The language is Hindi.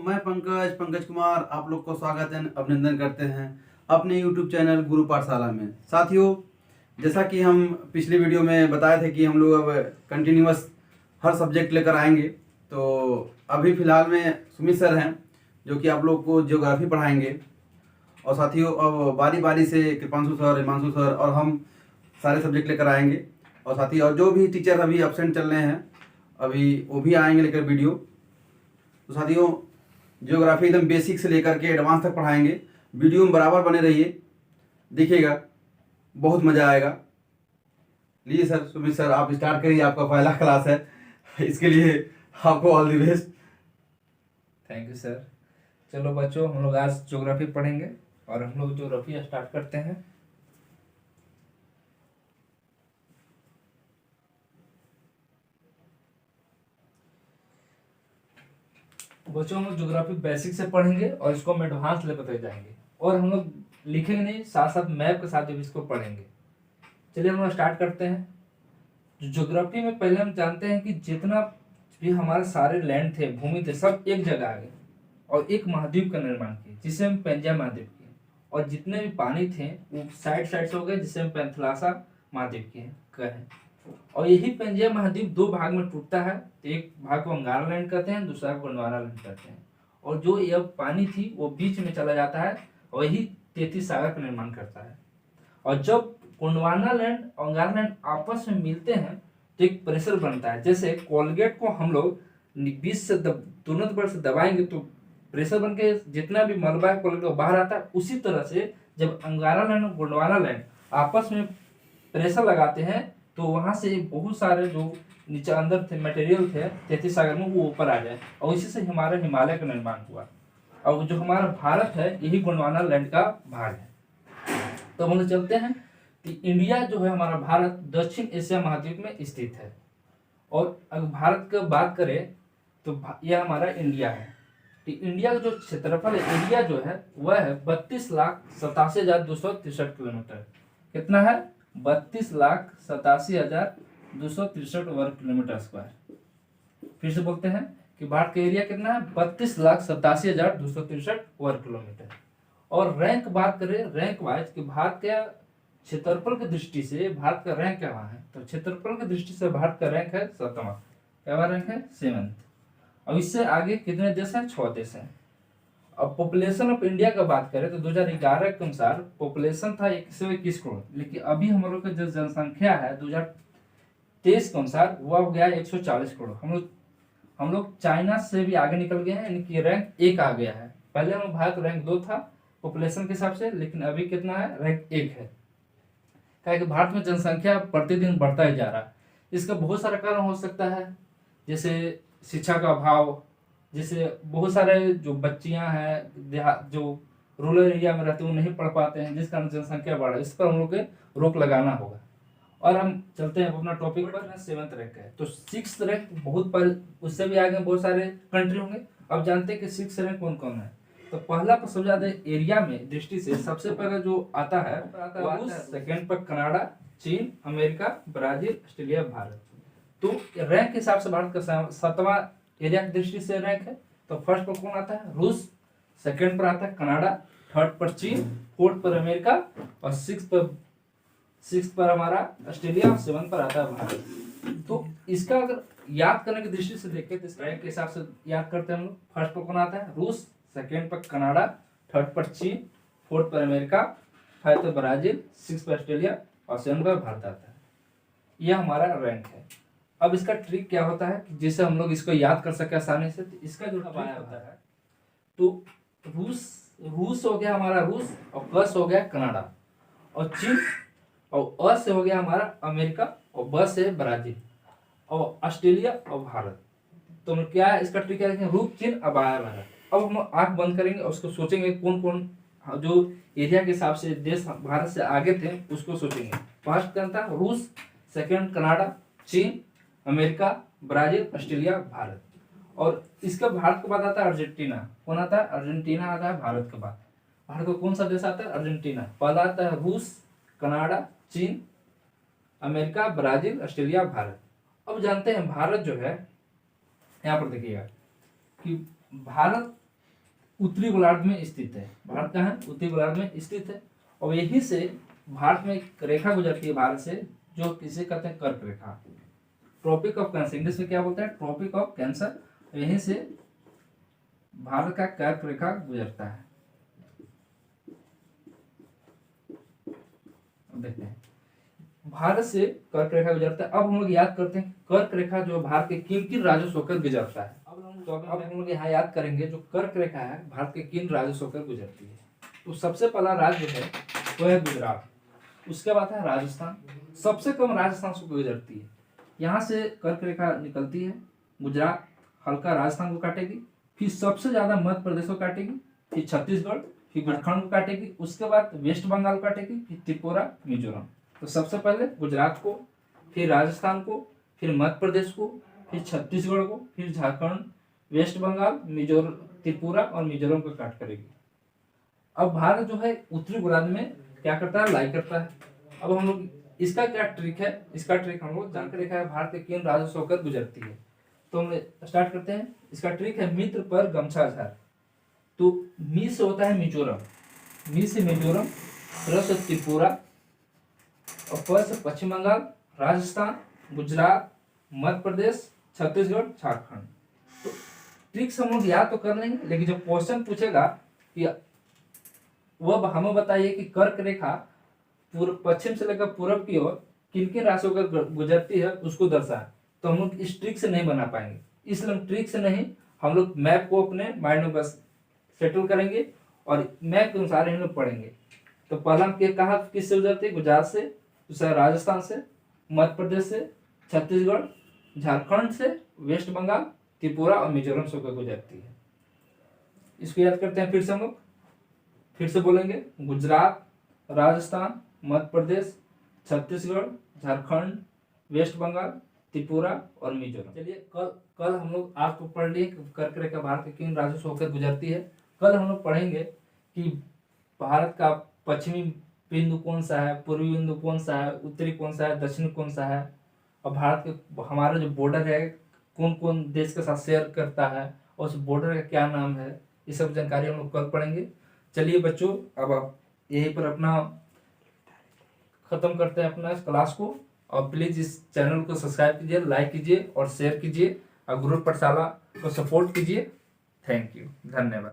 मैं पंकज कुमार आप लोग को स्वागत है, अभिनंदन करते हैं अपने YouTube चैनल गुरु पाठशाला में। साथियों, जैसा कि हम पिछली वीडियो में बताए थे कि हम लोग अब कंटिन्यूअस हर सब्जेक्ट लेकर आएंगे। तो अभी फ़िलहाल में सुमित सर हैं जो कि आप लोग को ज्योग्राफी पढ़ाएंगे, और साथियों अब बारी बारी से कृपांशु सर, हिमांशु सर और हम सारे सब्जेक्ट लेकर आएंगे। और साथियों, और जो भी टीचर अभी एब्सेंट चल रहे हैं अभी वो भी आएंगे लेकर वीडियो। तो साथियों, ज्योग्राफी एकदम बेसिक से लेकर के एडवांस तक पढ़ाएंगे। वीडियो में बराबर बने रहिए, देखिएगा, बहुत मज़ा आएगा। लीजिए सर, सुमित सर आप स्टार्ट करिए, आपका पहला क्लास है, इसके लिए आपको all the best. Thank you sir. चलो बच्चों, हम लोग आज ज्योग्राफी पढ़ेंगे और हम लोग ज्योग्राफी स्टार्ट करते हैं। बच्चों, हम लोग ज्योग्राफी बेसिक से पढ़ेंगे और इसको हम एडवांस लेवल तक जाएंगे, और हम लोग लिखेंगे नहीं, साथ साथ मैप के साथ भी इसको पढ़ेंगे। चलिए हम लोग स्टार्ट करते हैं। ज्योग्राफी में पहले हम जानते हैं कि जितना भी हमारे सारे लैंड थे, भूमि थे, सब एक जगह आ गए और एक महाद्वीप का निर्माण किए जिसे हम पेंजिया महाद्वीप किए, और जितने भी पानी थे वो साइड साइड से हो गए जिसे हम पेंथलासा महाद्वीप किए कहें। और यही पेंजिया महाद्वीप दो भाग में टूटता है, तो एक भाग को अंगारा लैंड कहते हैं, दूसरा को गोंडवाना लैंड कहते हैं। और जो यह पानी थी वो बीच में चला जाता है और यही 33 सागर का निर्माण करता है। और जब गोंडवाना लैंड और अंगारा लैंड आपस में मिलते हैं तो एक प्रेशर बनता है। जैसे कोलगेट को हम लोग बीच से दोनों तरफ से दबाएंगे तो प्रेशर बन के जितना भी मलबा है कोलगेट बाहर आता है, उसी तरह से जब अंगारा लैंड और गोंडवाना लैंड आपस में प्रेशर लगाते हैं तो वहां से बहुत सारे जो नीचे अंदर थे मटेरियल थे 33 सागर में, वो ऊपर आ जाए, और इसी से हमारे हिमालय का निर्माण हुआ। और जो हमारा भारत है यही गोंडवाना लैंड का भाग है। तो हम लोग चलते हैं कि इंडिया जो है हमारा भारत दक्षिण एशिया महाद्वीप में स्थित है। और अगर भारत की बात करें तो यह हमारा इंडिया है। तो इंडिया का जो क्षेत्रफल है, एरिया जो है वह है 32,87,263 किलोमीटर। कितना है? 32,87,263 वर्ग किलोमीटर स्क्वायर। फिर से बोलते हैं कि भारत का एरिया कितना है? 32,87,263 वर्ग किलोमीटर। और रैंक बात करें रैंक वाइज कि भारत के क्षेत्रफल की दृष्टि से भारत का रैंक क्या है, तो क्षेत्रफल की दृष्टि से भारत का रैंक है 7वां। क्या रैंक है? 7th। अब इससे आगे कितने देश हैं? 6 देश हैं। अब पॉपुलेशन ऑफ इंडिया का बात करें तो 2011 के अनुसार पॉपुलेशन था 121 करोड़, लेकिन अभी हम लोग का जो जनसंख्या है 2023 के अनुसार वो हो गया 140 करोड़। हम लोग चाइना से भी आगे निकल गए हैं, यानी कि रैंक 1 आ गया है। पहले हम भारत रैंक 2 था पॉपुलेशन के हिसाब से, लेकिन अभी कितना है? रैंक 1 है। क्या कि भारत में जनसंख्या प्रतिदिन बढ़ता ही जा रहा है। इसका बहुत सारा कारण हो सकता है, जैसे शिक्षा का अभाव, जैसे बहुत सारे जो बच्चियां हैं देहात जो रूरल एरिया में रहते हैं वो नहीं पढ़ पाते हैं, जिस कारण जनसंख्या बढ़ रहा है। इस पर हम लोग को रोक लगाना होगा। और हम चलते हैं अपना टॉपिक पर। 7th रैंक है, तो 6th रैंक बहुत पहले, उससे भी आगे बहुत सारे कंट्री होंगे। अब जानते हैं कि 6th रैंक कौन कौन है। तो पहला पर सबसे ज्यादा एरिया में दृष्टि से सबसे पहले जो आता है रूस, सेकेंड पर कनाडा, चीन, अमेरिका, ब्राजील, ऑस्ट्रेलिया, भारत। तो रैंक के हिसाब से भारत का 7वां एरिया की दृष्टि से रैंक है। तो फर्स्ट पर कौन आता है? रूस, सेकेंड पर आता है कनाडा, थर्ड पर चीन, फोर्थ पर अमेरिका, और सिक्स पर हमारा ऑस्ट्रेलिया, और 7th पर आता है भारत। तो इसका अगर याद करने की दृष्टि से देखें तो इस रैंक के हिसाब से याद करते हैं हम लोग। फर्स्ट पर कौन आता है? रूस, सेकेंड पर कनाडा, थर्ड पर चीन, फोर्थ पर अमेरिका, 5th पर ब्राजील, 6th पर ऑस्ट्रेलिया, और 7th पर भारत आता है। यह हमारा रैंक है। अब इसका ट्रिक क्या होता है कि जिससे हम लोग इसको याद कर सके आसानी से, तो इसका जो ट्रिक होता है, तो रूस हो गया हमारा रूस, और क से हो गया कनाडा, और चीन, और अ से हो गया हमारा अमेरिका, और ब से ब्राजील, और ऑस्ट्रेलिया, और भारत। तो क्या है इसका ट्रिक? क्या है? रूस, चीन, अब आया भारत। अब हम आंख बंद करेंगे और उसको सोचेंगे कौन कौन जो एरिया के हिसाब से देश भारत से आगे थे उसको सोचेंगे। फर्स्ट कौन था? रूस, सेकेंड कनाडा, चीन, अमेरिका, ब्राजील, ऑस्ट्रेलिया, भारत। और इसका भारत के बाद आता है अर्जेंटीना। कौन आता है? अर्जेंटीना आता है भारत के बाद। भारत का कौन सा देश आता है? अर्जेंटीना। पहला आता है रूस, कनाडा, चीन, अमेरिका, ब्राजील, ऑस्ट्रेलिया, भारत। अब जानते हैं भारत जो है, यहाँ पर देखिएगा कि भारत उत्तरी गोलार्ध में स्थित है। भारत कहाँ है? उत्तरी गोलार्ध में स्थित है। और यहीं से भारत में एक रेखा गुजरती है भारत से, जो किसे कहते हैं? कर्क रेखा, ट्रॉपिक ऑफ कैंसर, इंग्लिश में क्या बोलते हैं? Tropic of cancer. यहीं से भारत का कर्क रेखा गुजरता है। देखते हैं भारत से कर्क रेखा गुजरता है। अब हम लोग याद करते हैं कर्क रेखा जो भारत के किन किन राज्यों से होकर गुजरता है। अब हम लोग यहाँ याद करेंगे जो कर्क रेखा है भारत के किन राज्यों से होकर गुजरती है। तो सबसे पहला राज्य है वो है गुजरात, उसके बाद है राजस्थान। सबसे कम राजस्थान से गुजरती है। यहाँ से कर्क रेखा निकलती है, गुजरात हल्का राजस्थान को काटेगी, फिर सबसे ज्यादा मध्य प्रदेश को काटेगी, फिर छत्तीसगढ़, फिर झारखंड को काटेगी, उसके बाद वेस्ट बंगाल को काटेगी, फिर त्रिपुरा, मिजोरम। तो सबसे पहले गुजरात को, फिर राजस्थान को, फिर मध्य प्रदेश को, फिर छत्तीसगढ़ को, फिर झारखंड, वेस्ट बंगाल, मिजोरम, त्रिपुरा और मिजोरम को काट करेगी। अब भारत जो है उत्तरी गोलार्ध में क्या करता है? लाई करता है। अब हम लोग इसका क्या ट्रिक है? इसका ट्रिक हम लोग जानकर देखा है भारत के किन राज्यों से होकर गुजरती है। तो हम स्टार्ट करते हैं। इसका ट्रिक है मित्र पर गमछा झार। तो मी से होता है मिजोरम, मी से मिजोरम, र से त्रिपुरा और प से पश्चिम बंगाल, राजस्थान, गुजरात, मध्य प्रदेश, छत्तीसगढ़, झारखंड। तो ट्रिक्स हम लोग याद तो कर लेंगे, लेकिन जब क्वेश्चन पूछेगा कि वह हमें बताइए कि कर्क रेखा पूर्व पश्चिम से लेकर पूर्व की ओर किन किन राशियों का गुजरती है, उसको दर्शाएं, तो हम लोग इस ट्रिक से नहीं बना पाएंगे। इसलिए हम ट्रिक से नहीं, हम लोग मैप को अपने माइंड में बस सेटल करेंगे और मैप के अनुसार हम लोग पढ़ेंगे। तो पहला हम कहा किससे गुजरती है? गुजरात से, दूसरा राजस्थान से, मध्य प्रदेश से, छत्तीसगढ़, झारखंड से, वेस्ट बंगाल, त्रिपुरा और मिजोरम से होकर गुजरती है। इसको याद करते हैं फिर से हम लोग, फिर से बोलेंगे गुजरात, राजस्थान, मध्य प्रदेश, छत्तीसगढ़, झारखंड, वेस्ट बंगाल, त्रिपुरा और मिजोरम। चलिए कल हम लोग आज तो पढ़ लिए कर्क रेखा भारत के किन राज्यों से होकर गुजरती है। कल हम लोग पढ़ेंगे कि भारत का पश्चिमी बिंदु कौन सा है, पूर्वी बिंदु कौन सा है, उत्तरी कौन सा है, दक्षिणी कौन सा है, और भारत के हमारा जो बॉर्डर है कौन कौन देश के साथ शेयर करता है और उस बॉर्डर का क्या नाम है, ये सब जानकारी हम लोग कल पढ़ेंगे। चलिए बच्चों, अब आप यहीं पर अपना खत्म करते हैं अपना इस क्लास को। और प्लीज इस चैनल को सब्सक्राइब कीजिए, लाइक कीजिए और शेयर कीजिए और गुरु पाठशाला को सपोर्ट कीजिए। थैंक यू, धन्यवाद।